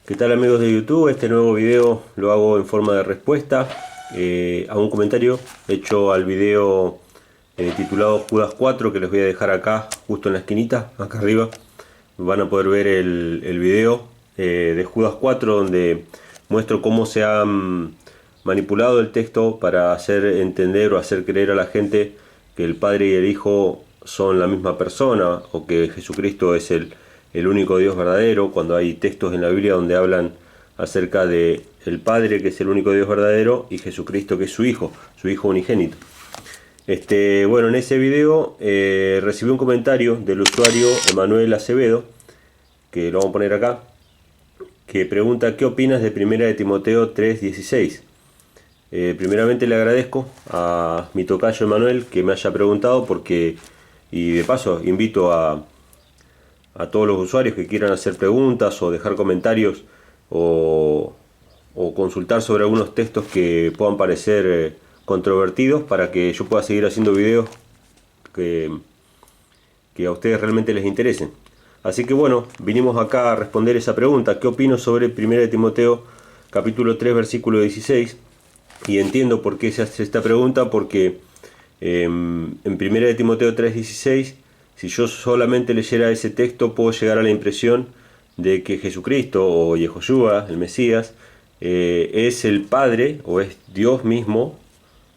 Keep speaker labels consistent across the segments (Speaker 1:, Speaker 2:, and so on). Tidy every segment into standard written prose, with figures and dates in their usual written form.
Speaker 1: ¿Qué tal amigos de YouTube? Este nuevo video lo hago en forma de respuesta a un comentario hecho al video titulado Judas 4, que les voy a dejar acá justo en la esquinita, acá arriba. Van a poder ver el video de Judas 4 donde muestro cómo se ha manipulado el texto para hacer entender o hacer creer a la gente que el Padre y el Hijo son la misma persona, o que Jesucristo es el único Dios verdadero, cuando hay textos en la Biblia donde hablan acerca de el Padre, que es el único Dios verdadero, y Jesucristo, que es su Hijo unigénito. Bueno, en ese video recibí un comentario del usuario Emanuel Acevedo, que lo vamos a poner acá, que pregunta: ¿qué opinas de 1 de Timoteo 3:16? Primeramente le agradezco a mi tocayo Emanuel que me haya preguntado, porque, y de paso invito a todos los usuarios que quieran hacer preguntas o dejar comentarios o, o consultar sobre algunos textos que puedan parecer controvertidos, para que yo pueda seguir haciendo videos que, que a ustedes realmente les interesen. Así que bueno, vinimos acá a responder esa pregunta: ¿qué opino sobre 1 de Timoteo capítulo 3 versículo 16? Y entiendo por qué se hace esta pregunta, porque en 1 de Timoteo 3:16, si yo solamente leyera ese texto, puedo llegar a la impresión de que Jesucristo o Yehoshua, el Mesías, es el Padre o es Dios mismo,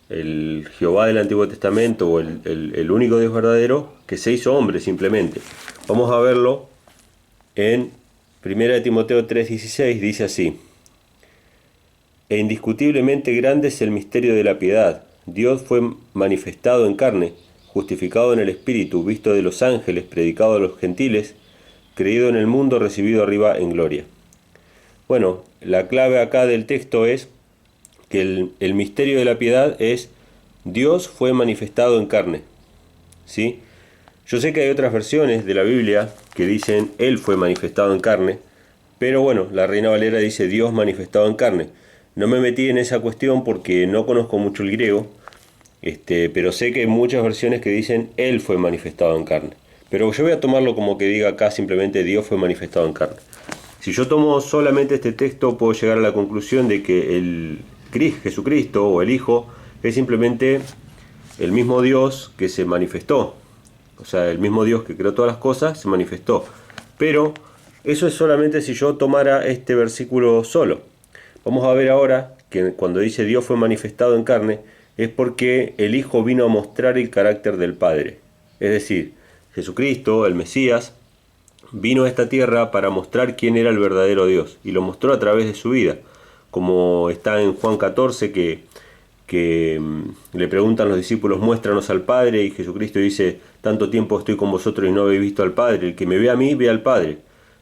Speaker 1: el Jehová del Antiguo Testamento, o el único Dios verdadero que se hizo hombre simplemente. Vamos a verlo en 1 de Timoteo 3:16, dice así: E indiscutiblemente grande es el misterio de la piedad. Dios fue manifestado en carne, justificado en el Espíritu, visto de los ángeles, predicado a los gentiles, creído en el mundo, recibido arriba en gloria. Bueno, la clave acá del texto es que el misterio de la piedad es: Dios fue manifestado en carne, ¿sí? Yo sé que hay otras versiones de la Biblia que dicen Él fue manifestado en carne, pero bueno, la Reina Valera dice Dios manifestado en carne. No me metí en esa cuestión porque no conozco mucho el griego, pero sé que hay muchas versiones que dicen Él fue manifestado en carne. Pero yo voy a tomarlo como que diga acá simplemente Dios fue manifestado en carne. Si yo tomo solamente este texto, puedo llegar a la conclusión de que Jesucristo o el Hijo es simplemente el mismo Dios que se manifestó. O sea, el mismo Dios que creó todas las cosas se manifestó. Pero eso es solamente si yo tomara este versículo solo. Vamos a ver ahora que cuando dice Dios fue manifestado en carne, es porque el Hijo vino a mostrar el carácter del Padre. Es decir, Jesucristo, el Mesías, vino a esta tierra para mostrar quién era el verdadero Dios, y lo mostró a través de su vida, como está en Juan 14, que le preguntan los discípulos: muéstranos al Padre, y Jesucristo dice: tanto tiempo estoy con vosotros y no habéis visto al Padre, el que me ve a mí, ve al Padre.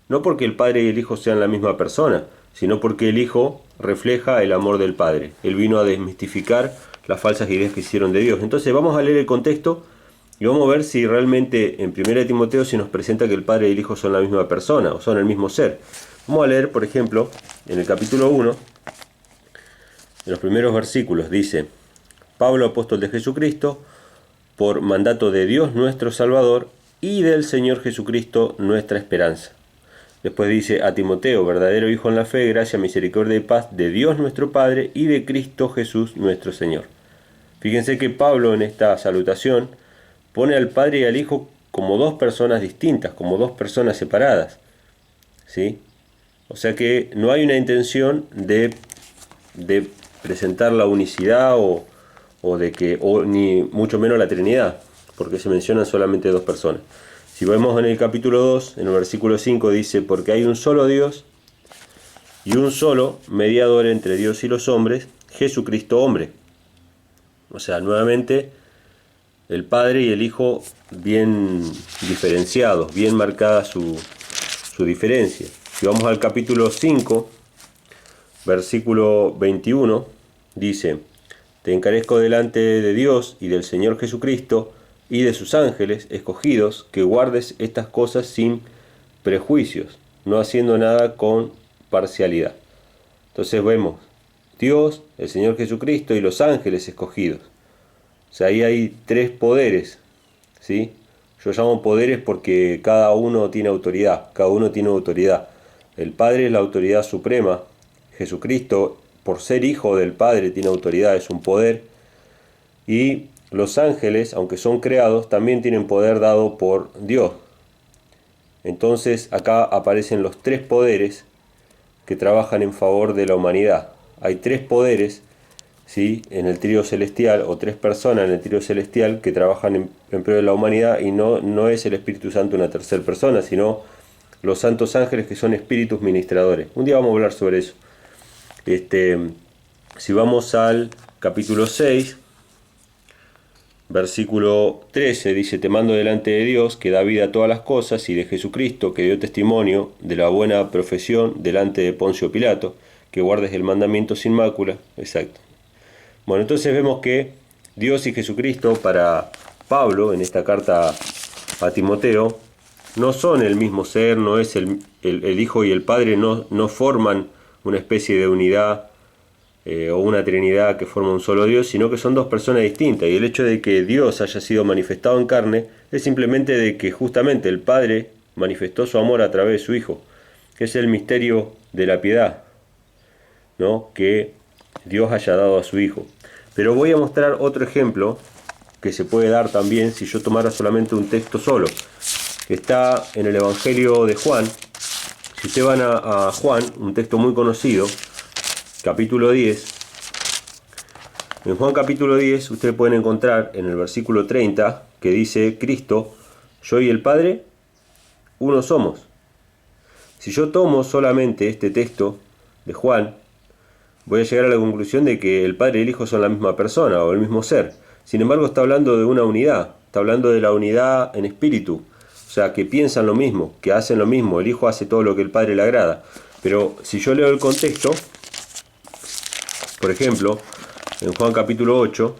Speaker 1: No porque el Padre y el Hijo sean la misma persona, sino porque el Hijo refleja el amor del Padre. Él vino a desmistificar las falsas ideas que hicieron de Dios. Entonces vamos a leer el contexto y vamos a ver si realmente en 1 de Timoteo se nos presenta que el Padre y el Hijo son la misma persona o son el mismo ser. Vamos a leer, por ejemplo, en el capítulo 1, en los primeros versículos, dice: Pablo, apóstol de Jesucristo, por mandato de Dios nuestro Salvador y del Señor Jesucristo nuestra esperanza. Después dice: a Timoteo, verdadero hijo en la fe, gracia, misericordia y paz de Dios nuestro Padre y de Cristo Jesús nuestro Señor. Fíjense que Pablo en esta salutación pone al Padre y al Hijo como dos personas distintas, como dos personas separadas, ¿sí? O sea que no hay una intención de presentar la unicidad o ni mucho menos la Trinidad, porque se mencionan solamente dos personas. Si vemos en el capítulo 2, en el versículo 5, dice: porque hay un solo Dios y un solo mediador entre Dios y los hombres, Jesucristo hombre. O sea, nuevamente el Padre y el Hijo bien diferenciados, bien marcada su diferencia. Si vamos al capítulo 5, versículo 21, dice: te encarezco delante de Dios y del Señor Jesucristo y de sus ángeles escogidos, que guardes estas cosas sin prejuicios, no haciendo nada con parcialidad. Entonces vemos Dios, el Señor Jesucristo y los ángeles escogidos. O sea, ahí hay tres poderes, ¿sí? Yo llamo poderes porque cada uno tiene autoridad, cada uno tiene autoridad. El Padre es la autoridad suprema. Jesucristo, por ser hijo del Padre, tiene autoridad, es un poder. Y los ángeles, aunque son creados, también tienen poder dado por Dios. Entonces acá aparecen los tres poderes que trabajan en favor de la humanidad. Hay tres poderes, ¿sí?, en el trío celestial, o tres personas en el trío celestial que trabajan en pro de la humanidad, y no es el Espíritu Santo una tercera persona, sino los santos ángeles, que son espíritus ministradores. Un día vamos a hablar sobre eso. Si vamos al capítulo 6, versículo 13, dice: te mando delante de Dios, que da vida a todas las cosas, y de Jesucristo, que dio testimonio de la buena profesión delante de Poncio Pilato, que guardes el mandamiento sin mácula. Exacto. Bueno, entonces vemos que Dios y Jesucristo, para Pablo, en esta carta a Timoteo, no son el mismo ser, no es el Hijo y el Padre, no forman una especie de unidad o una trinidad que forma un solo Dios, sino que son dos personas distintas. Y el hecho de que Dios haya sido manifestado en carne es simplemente de que justamente el Padre manifestó su amor a través de su Hijo, que es el misterio de la piedad, ¿no?, que Dios haya dado a su Hijo. Pero voy a mostrar otro ejemplo que se puede dar también si yo tomara solamente un texto solo, que está en el Evangelio de Juan. Si ustedes van a Juan, un texto muy conocido, capítulo 10. En Juan capítulo 10 ustedes pueden encontrar en el versículo 30 que dice: Cristo, yo y el Padre, uno somos. Si yo tomo solamente este texto de Juan, voy a llegar a la conclusión de que el Padre y el Hijo son la misma persona o el mismo ser. Sin embargo, está hablando de una unidad, está hablando de la unidad en espíritu. O sea, que piensan lo mismo, que hacen lo mismo. El Hijo hace todo lo que el Padre le agrada. Pero si yo leo el contexto, por ejemplo, en Juan capítulo 8,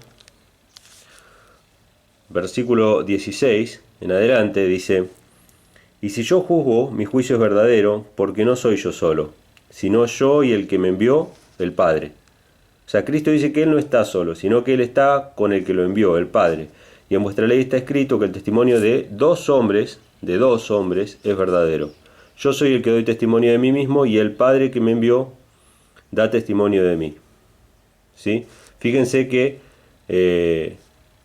Speaker 1: versículo 16 en adelante, dice: y si yo juzgo, mi juicio es verdadero, porque no soy yo solo, sino yo y el que me envió, el Padre. O sea, Cristo dice que Él no está solo, sino que Él está con el que lo envió, el Padre. Y en vuestra ley está escrito que el testimonio de dos hombres, es verdadero. Yo soy el que doy testimonio de mí mismo, y el Padre que me envió da testimonio de mí. ¿Sí? Fíjense que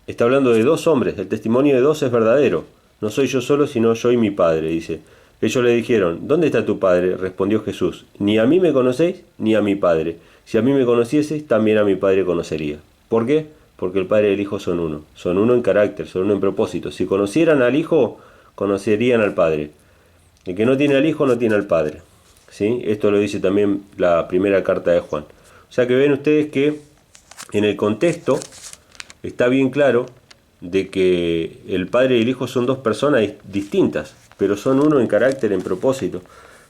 Speaker 1: está hablando de dos hombres, el testimonio de dos es verdadero. No soy yo solo, sino yo y mi Padre, dice. Ellos le dijeron: ¿dónde está tu Padre? Respondió Jesús: ni a mí me conocéis, ni a mi Padre. Si a mí me conocieseis, también a mi Padre conocería. ¿Por qué? Porque el Padre y el Hijo son uno. Son uno en carácter, son uno en propósito. Si conocieran al Hijo, conocerían al Padre. El que no tiene al Hijo, no tiene al Padre. ¿Sí? Esto lo dice también la primera carta de Juan. O sea que ven ustedes que en el contexto está bien claro de que el Padre y el Hijo son dos personas distintas, pero son uno en carácter, en propósito.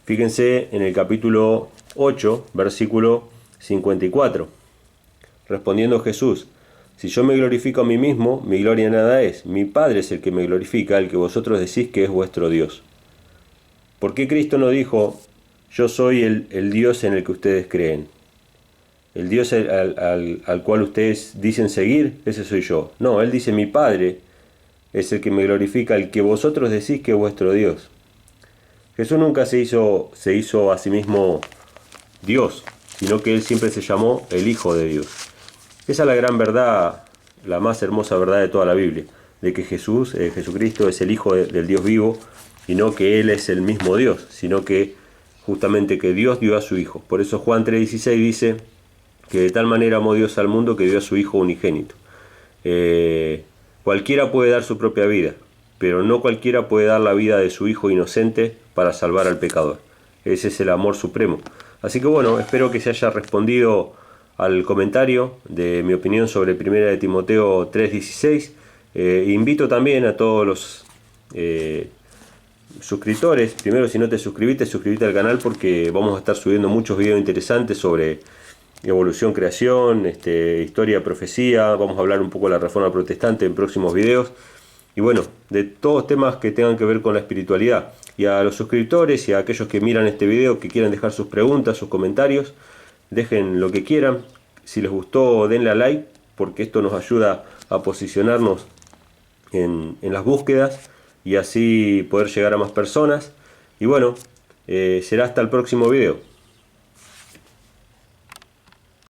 Speaker 1: Fíjense en el capítulo 8, versículo 54. Respondiendo Jesús: si yo me glorifico a mí mismo, mi gloria nada es. Mi Padre es el que me glorifica, el que vosotros decís que es vuestro Dios. ¿Por qué Cristo no dijo: yo soy el Dios en el que ustedes creen? El Dios al cual ustedes dicen seguir, ese soy yo. No, Él dice: mi Padre es el que me glorifica, el que vosotros decís que es vuestro Dios. Jesús nunca se hizo a sí mismo Dios, sino que Él siempre se llamó el Hijo de Dios. Esa es la gran verdad, la más hermosa verdad de toda la Biblia, de que Jesucristo es el Hijo del Dios vivo, y no que Él es el mismo Dios, sino que justamente que Dios dio a su Hijo. Por eso Juan 3:16 dice que de tal manera amó Dios al mundo que dio a su Hijo unigénito. Cualquiera puede dar su propia vida, pero no cualquiera puede dar la vida de su Hijo inocente para salvar al pecador. Ese es el amor supremo. Así que bueno, espero que se haya respondido al comentario de mi opinión sobre 1 de Timoteo 3:16. Invito también a todos los suscriptores, primero, si no te suscribiste, suscríbete al canal, porque vamos a estar subiendo muchos videos interesantes sobre evolución, creación, historia, profecía. Vamos a hablar un poco de la Reforma Protestante en próximos videos, y bueno, de todos temas que tengan que ver con la espiritualidad. Y a los suscriptores y a aquellos que miran este video, que quieran dejar sus preguntas, sus comentarios, dejen lo que quieran. Si les gustó, denle a like, porque esto nos ayuda a posicionarnos en las búsquedas y así poder llegar a más personas. Y bueno, Será hasta el próximo video.